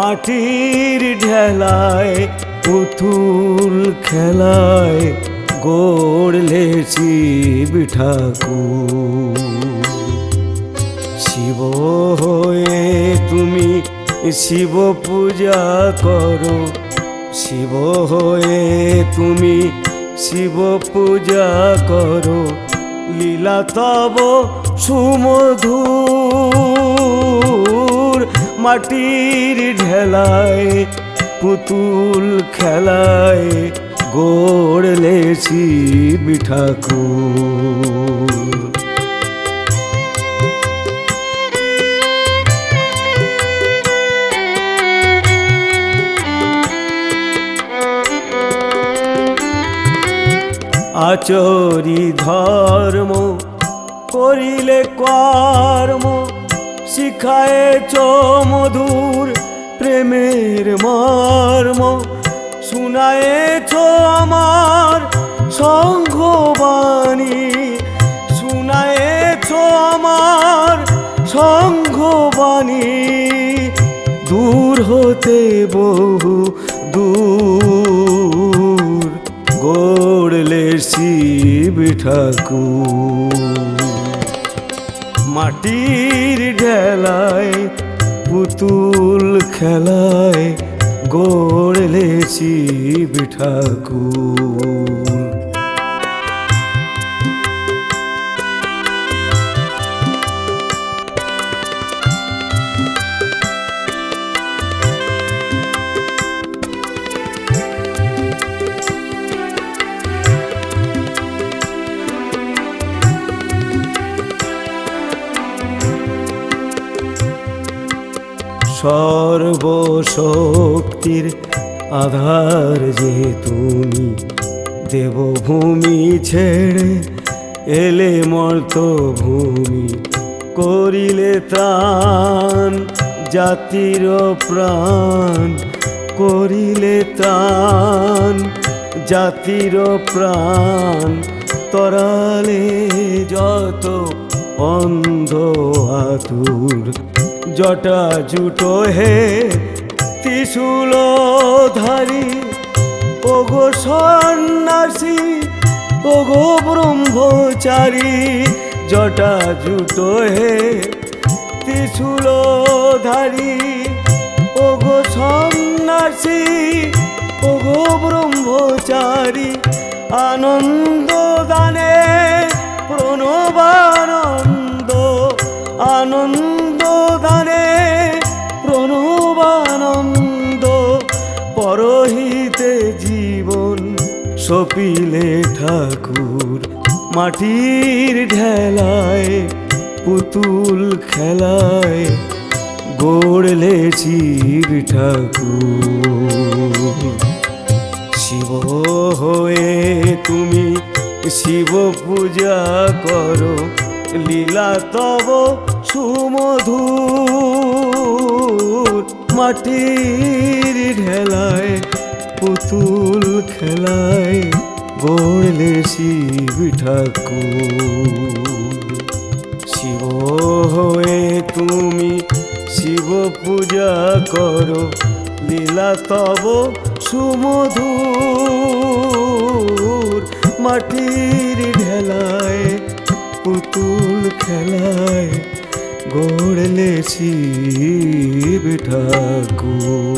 মাটির ঢেলায় পুতুল খেলায় গড়লে শিব ঠাকুর। শিব হয়ে তুমি শিব পূজা করো, শিব হয়ে তুমি শিব পূজা করো, লীলা তব সুমধুর। মাটির ঢেলায় পুতুল খেলায় গড়লে শিব ঠাকুর। আচরি ধর্ম করিলে কর্ম, শিখায়েছ মধুর প্রেমের মর্ম। শুনায়েছ আমার সংঘবাণী, শুনায়েছ আমার সংঘবাণী। দূর হতে বহু দূর গড়লে শিব ঠাকুর। মাটির ঢেলায় পুতুল খেলায় গড়লে শিব ঠাকুর। সর্বশক্তির আধার যে তুমি, দেবভূমি ছেড়ে এলে মর্তভূমি। করিলে ত্রাণ জাতির প্রাণ, করিলে ত্রাণ জাতির প্রাণ। তরালে যত অন্ধ আতুর, জটা জুটো হে ত্রিশূল ধারী। ওগো সন্ন্যাসী ওগো ব্রহ্মচারী, জটা জুটো হে ত্রিশূল ধারী। ওগো সন্ন্যাসী ওগো ব্রহ্মচারী, আনন্দ দানে প্রণবানন্দ, আনন্দ দানে প্রণবানন্দ। পরহিতে জীবন সপিলে ঠাকুর, মাটির ঢেলায় পুতুল খেলায় গড়লে শিব ঠাকুর। শিব হয়ে তুমি শিব পূজা করো, লীলা তব সুমধুর। মাটির ঢেলায় পুতুল খেলায় গড়লে শিব ঠাকুর। শিব হয়ে তুমি শিব পূজা করো, লীলা তব সুমধুর। মাটির ঢেলায় পুতুল খেলায় গড়লে শিব ঠাকুর।